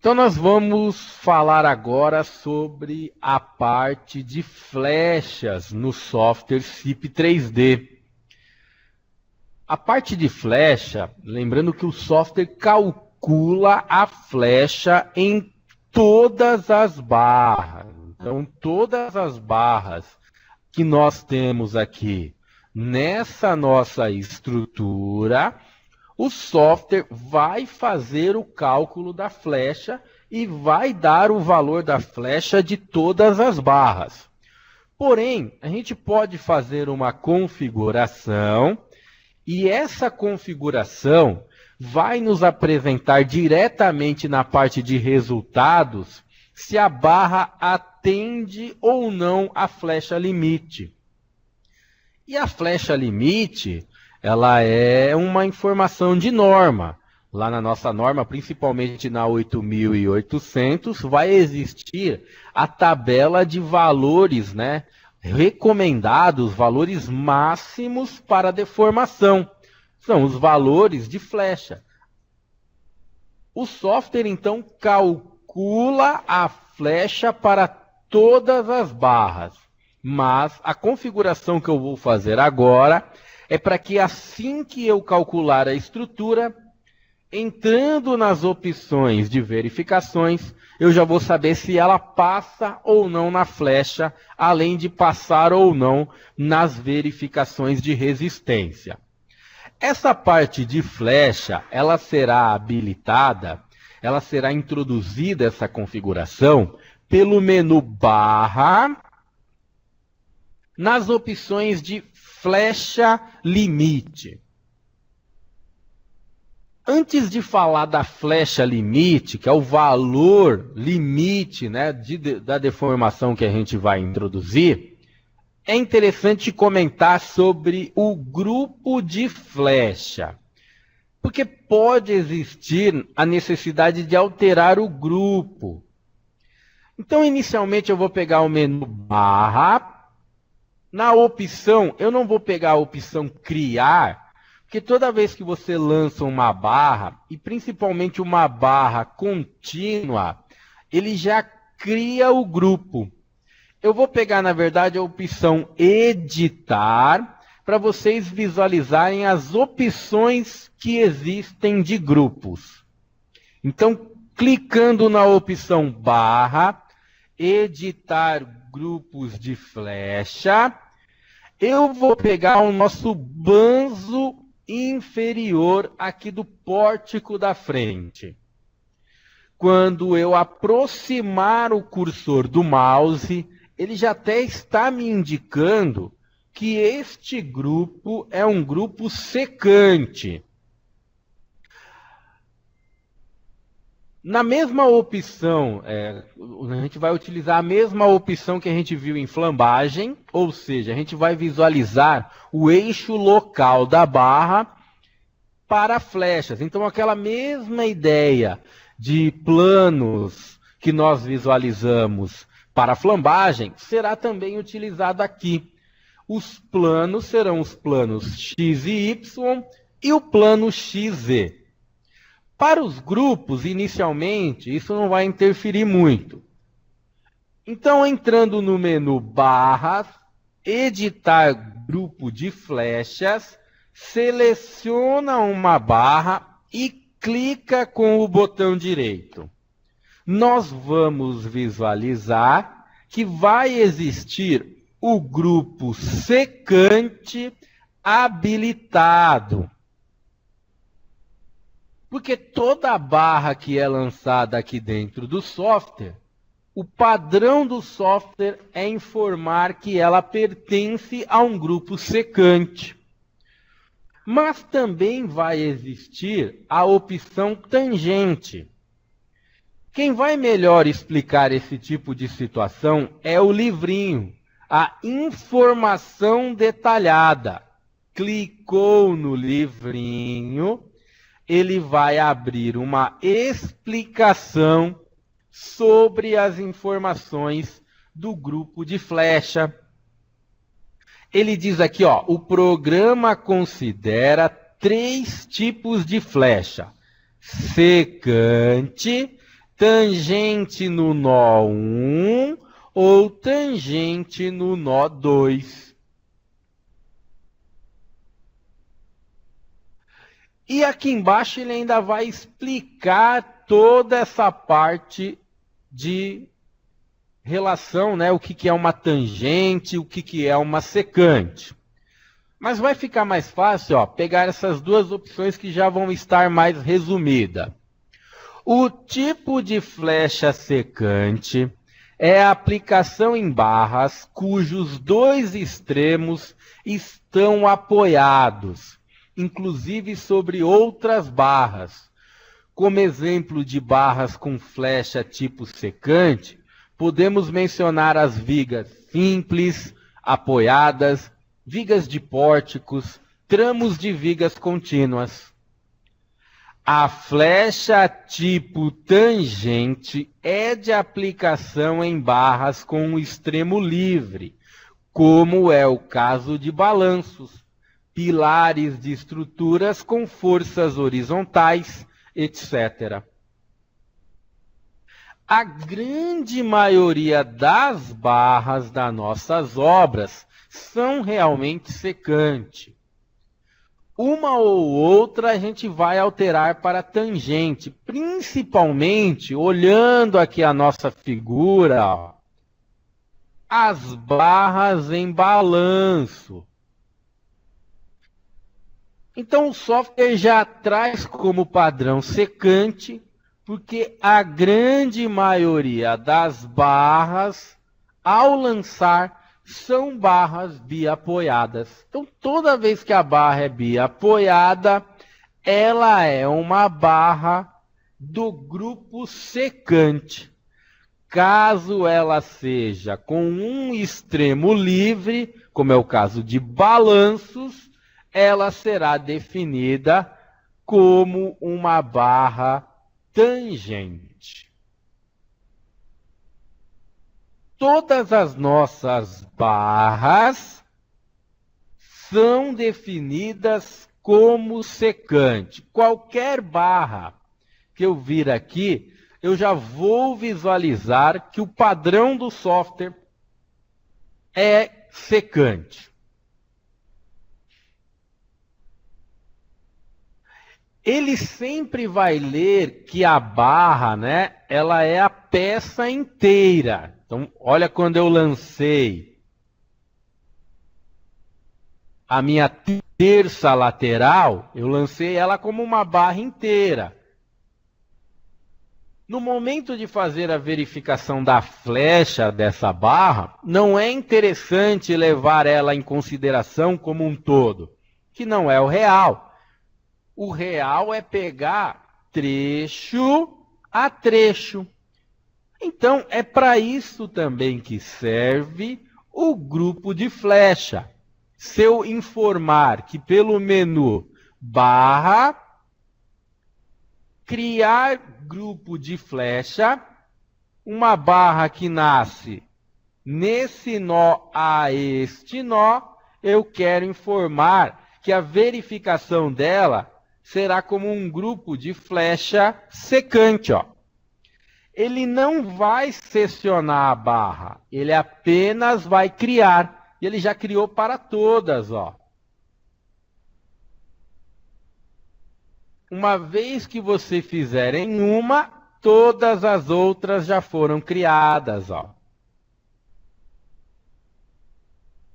Então nós vamos falar agora sobre a parte de flechas no software CIP 3D. A parte de flecha, lembrando que o software calcula a flecha em todas as barras. Então todas as barras que nós temos aqui nessa nossa estrutura, o software vai fazer o cálculo da flecha e vai dar o valor da flecha de todas as barras. Porém, a gente pode fazer uma configuração e essa configuração vai nos apresentar diretamente na parte de resultados se a barra atende ou não a flecha limite. E a flecha limite, ela é uma informação de norma. Lá na nossa norma, principalmente na 8.800, vai existir a tabela de valores, né, recomendados, valores máximos para deformação. São os valores de flecha. O software, então, calcula a flecha para todas as barras. Mas a configuração que eu vou fazer agora é para que assim que eu calcular a estrutura, entrando nas opções de verificações, eu já vou saber se ela passa ou não na flecha, além de passar ou não nas verificações de resistência. Essa parte de flecha, ela será habilitada, ela será introduzida, essa configuração, pelo menu barra, nas opções de flecha limite. Antes de falar da flecha limite, que é o valor limite, né, da deformação que a gente vai introduzir, é interessante comentar sobre o grupo de flecha. Porque pode existir a necessidade de alterar o grupo. Então, inicialmente, eu vou pegar o menu barra. Na opção, eu não vou pegar a opção criar, porque toda vez que você lança uma barra, e principalmente uma barra contínua, ele já cria o grupo. Eu vou pegar, na verdade, a opção editar, para vocês visualizarem as opções que existem de grupos. Então, clicando na opção barra, editar grupos de flecha, eu vou pegar o nosso banzo inferior aqui do pórtico da frente. Quando eu aproximar o cursor do mouse, ele já até está me indicando que este grupo é um grupo secante. Na mesma opção, a gente vai utilizar a mesma opção que a gente viu em flambagem, ou seja, a gente vai visualizar o eixo local da barra para flechas. Então, aquela mesma ideia de planos que nós visualizamos para flambagem será também utilizada aqui. Os planos serão os planos X e Y e o plano XZ. Para os grupos, inicialmente, isso não vai interferir muito. Então, entrando no menu barras, editar grupo de flechas, seleciona uma barra e clica com o botão direito. Nós vamos visualizar que vai existir o grupo secante habilitado. Porque toda barra que é lançada aqui dentro do software, o padrão do software é informar que ela pertence a um grupo secante. Mas também vai existir a opção tangente. Quem vai melhor explicar esse tipo de situação é o livrinho, a informação detalhada. Clicou no livrinho, ele vai abrir uma explicação sobre as informações do grupo de flecha. Ele diz aqui, ó, o programa considera 3 tipos de flecha: secante, tangente no nó 1 ou tangente no nó 2. E aqui embaixo ele ainda vai explicar toda essa parte de relação, né? O que é uma tangente, o que é uma secante. Mas vai ficar mais fácil, ó, pegar essas duas opções que já vão estar mais resumidas. O tipo de flecha secante é a aplicação em barras cujos dois extremos estão apoiados, inclusive sobre outras barras. Como exemplo de barras com flecha tipo secante, podemos mencionar as vigas simples, apoiadas, vigas de pórticos, tramos de vigas contínuas. A flecha tipo tangente é de aplicação em barras com o extremo livre, como é o caso de balanços, pilares de estruturas com forças horizontais, etc. A grande maioria das barras das nossas obras são realmente secantes. Uma ou outra a gente vai alterar para tangente, principalmente olhando aqui a nossa figura, ó, as barras em balanço. Então o software já traz como padrão secante, porque a grande maioria das barras, ao lançar, são barras biapoiadas. Então, toda vez que a barra é biapoiada, ela é uma barra do grupo secante. Caso ela seja com um extremo livre, como é o caso de balanços, ela será definida como uma barra tangente. Todas as nossas barras são definidas como secante. Qualquer barra que eu vir aqui, eu já vou visualizar que o padrão do software é secante. Ele sempre vai ler que a barra, né, ela é a peça inteira. Então, olha quando eu lancei a minha terça lateral, eu lancei ela como uma barra inteira. No momento de fazer a verificação da flecha dessa barra, não é interessante levar ela em consideração como um todo, que não é o real. O real é pegar trecho a trecho. Então, é para isso também que serve o grupo de flecha. Se eu informar que pelo menu barra, criar grupo de flecha, uma barra que nasce nesse nó a este nó, eu quero informar que a verificação dela será como um grupo de flecha secante, ó. Ele não vai selecionar a barra, ele apenas vai criar. E ele já criou para todas, ó. Uma vez que você fizer em uma, todas as outras já foram criadas, ó.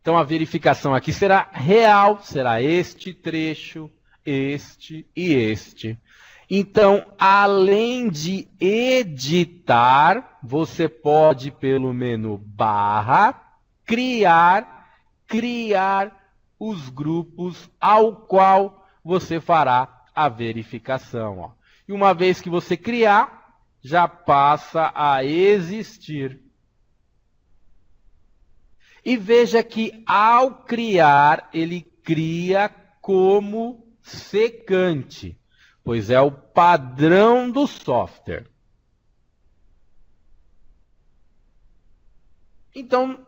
Então a verificação aqui será real, será este trecho, este e este. Então, além de editar, você pode, pelo menu barra, criar os grupos ao qual você fará a verificação. Ó. E uma vez que você criar, já passa a existir. E veja que, ao criar, ele cria como secante, pois é o padrão do software. Então,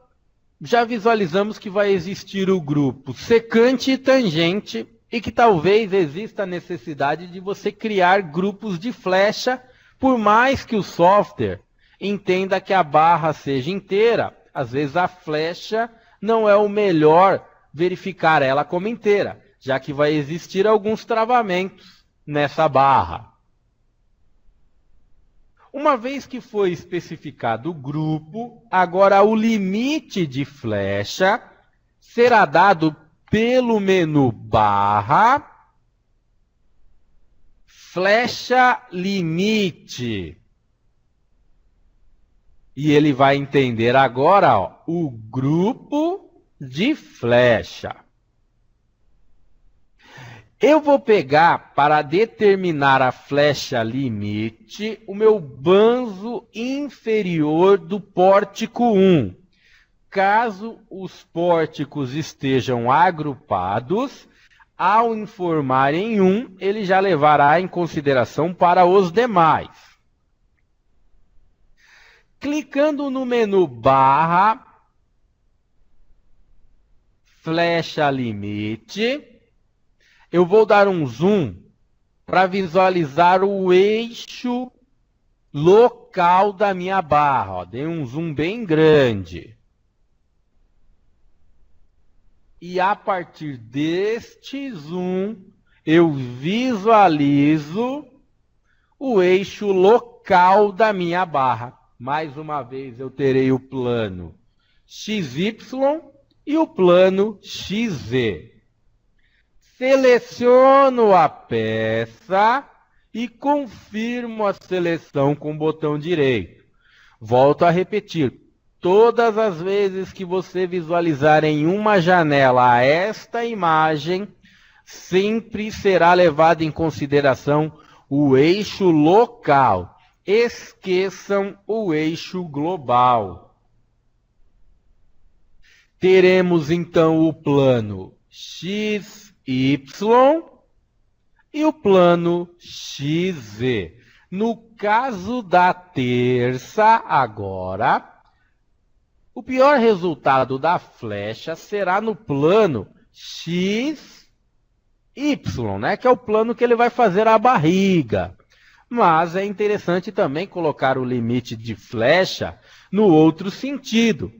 já visualizamos que vai existir o grupo secante e tangente e que talvez exista a necessidade de você criar grupos de flecha Por mais que o software entenda que a barra seja inteira, às vezes a flecha não é o melhor verificar ela como inteira, já que vai existir alguns travamentos nessa barra. Uma vez que foi especificado o grupo, agora o limite de flecha será dado pelo menu barra, flecha limite. E ele vai entender agora, ó, o grupo de flecha. Eu vou pegar, para determinar a flecha limite, o meu banzo inferior do pórtico 1. Caso os pórticos estejam agrupados, ao informar em um, ele já levará em consideração para os demais. Clicando no menu barra, flecha limite, eu vou dar um zoom para visualizar o eixo local da minha barra. Ó, dei um zoom bem grande. E a partir deste zoom, eu visualizo o eixo local da minha barra. Mais uma vez, eu terei o plano XY e o plano XZ. Seleciono a peça e confirmo a seleção com o botão direito. Volto a repetir. Todas as vezes que você visualizar em uma janela esta imagem, sempre será levado em consideração o eixo local. Esqueçam o eixo global. Teremos então o plano XY e o plano XZ. No caso da terça, agora, o pior resultado da flecha será no plano XY, né? Que é o plano que ele vai fazer a barriga. Mas é interessante também colocar o limite de flecha no outro sentido,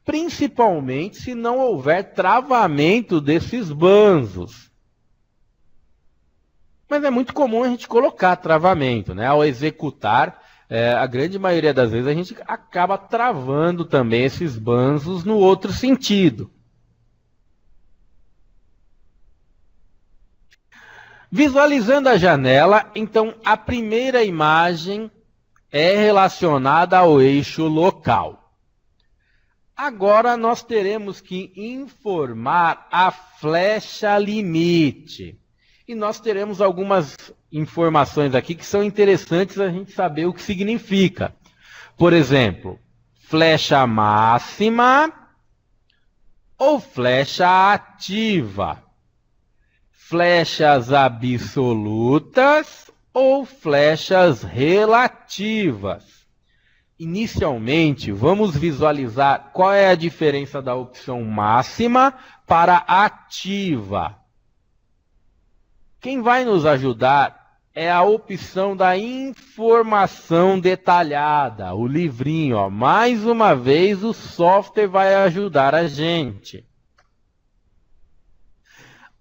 principalmente se não houver travamento desses banzos. Mas é muito comum a gente colocar travamento, né? Ao executar, a grande maioria das vezes a gente acaba travando também esses banzos no outro sentido. Visualizando a janela, então a primeira imagem é relacionada ao eixo local. Agora nós teremos que informar a flecha limite. E nós teremos algumas informações aqui que são interessantes a gente saber o que significa. Por exemplo, flecha máxima ou flecha ativa. Flechas absolutas ou flechas relativas. Inicialmente, vamos visualizar qual é a diferença da opção máxima para ativa. Quem vai nos ajudar é a opção da informação detalhada, o livrinho. Ó. Mais uma vez, o software vai ajudar a gente.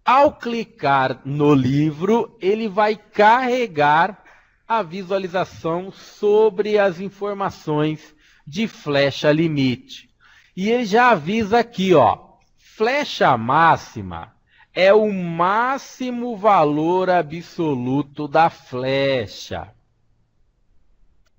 Ao clicar no livro, ele vai carregar a visualização sobre as informações de flecha limite. E ele já avisa aqui, ó, flecha máxima é o máximo valor absoluto da flecha.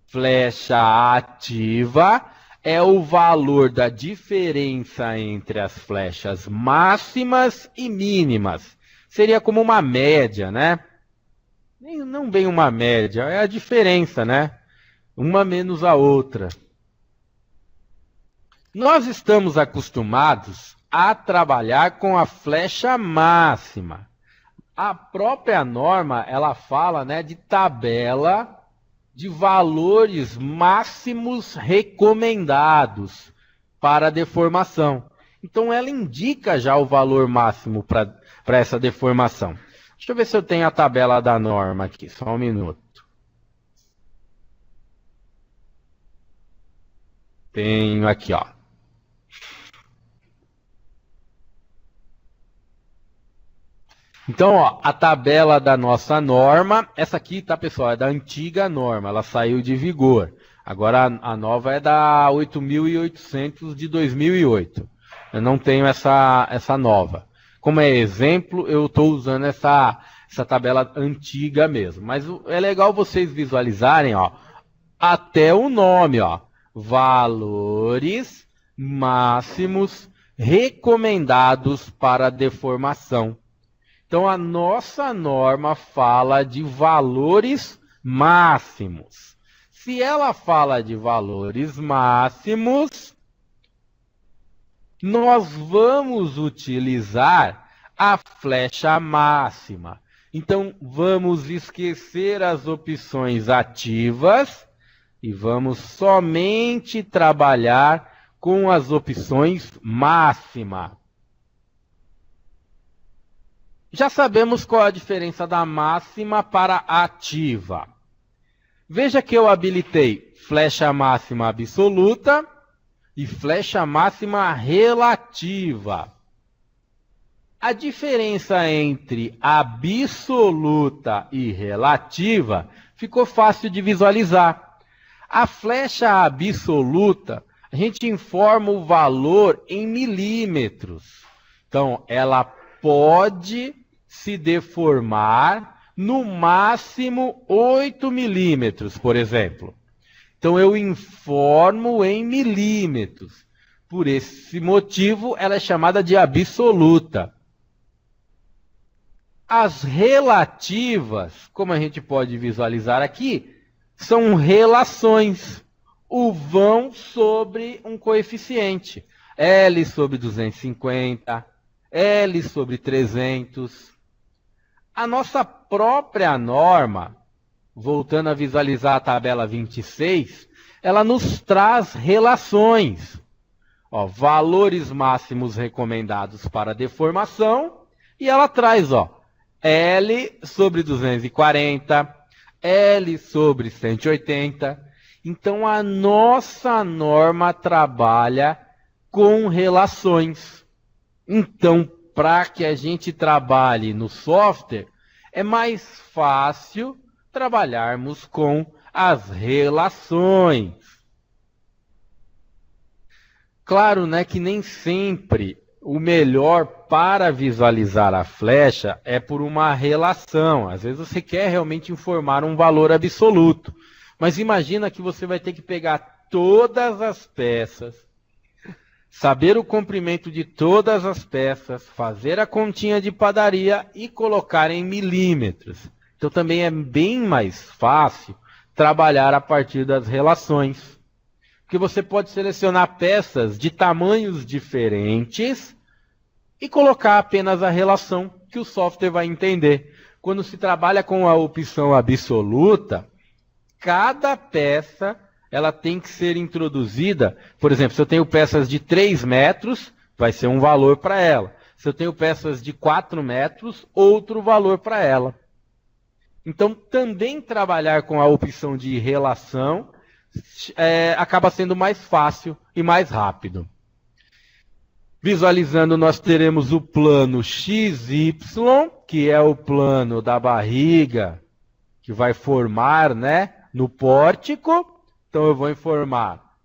Flecha ativa é o valor da diferença entre as flechas máximas e mínimas. Seria como uma média, né? Não bem uma média, é a diferença, né? Uma menos a outra. Nós estamos acostumados a trabalhar com a flecha máxima. A própria norma, ela fala, né, de tabela de valores máximos recomendados para a deformação. Então, ela indica já o valor máximo para essa deformação. Deixa eu ver se eu tenho a tabela da norma aqui, só um minuto. Tenho aqui, ó. Então, ó, a tabela da nossa norma, essa aqui, tá, pessoal, é da antiga norma, ela saiu de vigor. Agora a nova é da 8.800 de 2008. Eu não tenho essa nova. Como é exemplo, eu estou usando essa tabela antiga mesmo. Mas é legal vocês visualizarem, ó, até o nome, ó, valores máximos recomendados para deformação. Então, a nossa norma fala de valores máximos. Se ela fala de valores máximos, nós vamos utilizar a flecha máxima. Então, vamos esquecer as opções ativas e vamos somente trabalhar com as opções máxima. Já sabemos qual a diferença da máxima para a ativa. Veja que eu habilitei flecha máxima absoluta e flecha máxima relativa. A diferença entre absoluta e relativa ficou fácil de visualizar. A flecha absoluta, a gente informa o valor em milímetros. Então, ela pode se deformar no máximo 8 milímetros, por exemplo. Então, eu informo em milímetros. Por esse motivo, ela é chamada de absoluta. As relativas, como a gente pode visualizar aqui, são relações. O vão sobre um coeficiente. L sobre 250, L sobre 300. A nossa própria norma, voltando a visualizar a tabela 26, ela nos traz relações. Ó, valores máximos recomendados para deformação. E ela traz, ó, L sobre 240, L sobre 180. Então, a nossa norma trabalha com relações. Então, para que a gente trabalhe no software, é mais fácil trabalharmos com as relações. Claro, né, que nem sempre o melhor para visualizar a flecha é por uma relação. Às vezes você quer realmente informar um valor absoluto. Mas imagina que você vai ter que pegar todas as peças, saber o comprimento de todas as peças, fazer a continha de padaria e colocar em milímetros. Então também é bem mais fácil trabalhar a partir das relações. Porque você pode selecionar peças de tamanhos diferentes e colocar apenas a relação que o software vai entender. Quando se trabalha com a opção absoluta, cada peça ela tem que ser introduzida. Por exemplo, se eu tenho peças de 3 metros, vai ser um valor para ela. Se eu tenho peças de 4 metros, outro valor para ela. Então, também trabalhar com a opção de relação acaba sendo mais fácil e mais rápido. Visualizando, nós teremos o plano XY, que é o plano da barriga, que vai formar, né, no pórtico. Então, eu vou informar.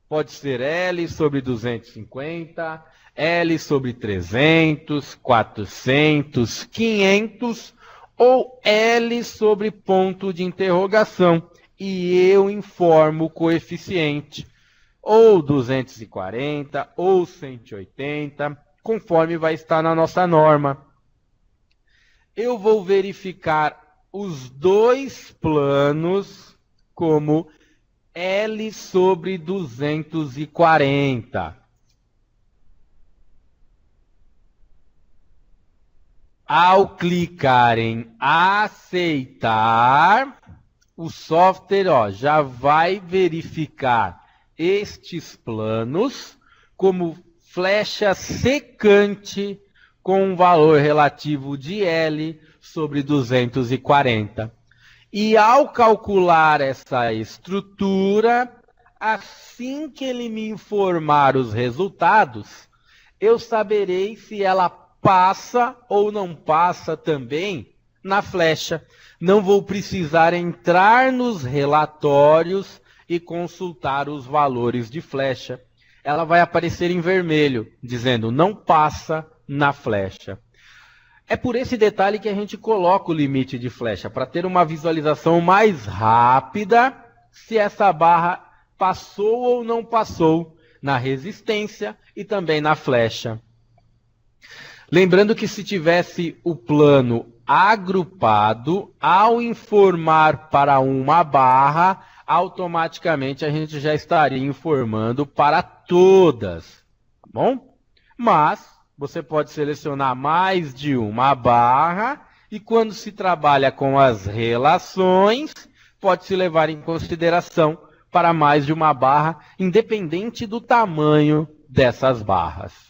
Pode ser L sobre 250, L sobre 300, 400, 500 ou L sobre ponto de interrogação. E eu informo o coeficiente, ou 240, ou 180, conforme vai estar na nossa norma. Eu vou verificar os dois planos como L sobre 240. Ao clicar em aceitar, o software já vai verificar estes planos como flecha secante com um valor relativo de L sobre 240. E ao calcular essa estrutura, assim que ele me informar os resultados, eu saberei se ela passa ou não passa também na flecha. Não vou precisar entrar nos relatórios e consultar os valores de flecha. Ela vai aparecer em vermelho, dizendo não passa na flecha. É por esse detalhe que a gente coloca o limite de flecha, para ter uma visualização mais rápida se essa barra passou ou não passou na resistência e também na flecha. Lembrando que se tivesse o plano agrupado, ao informar para uma barra, automaticamente a gente já estaria informando para todas, tá bom? Mas você pode selecionar mais de uma barra e quando se trabalha com as relações, pode-se levar em consideração para mais de uma barra, independente do tamanho dessas barras.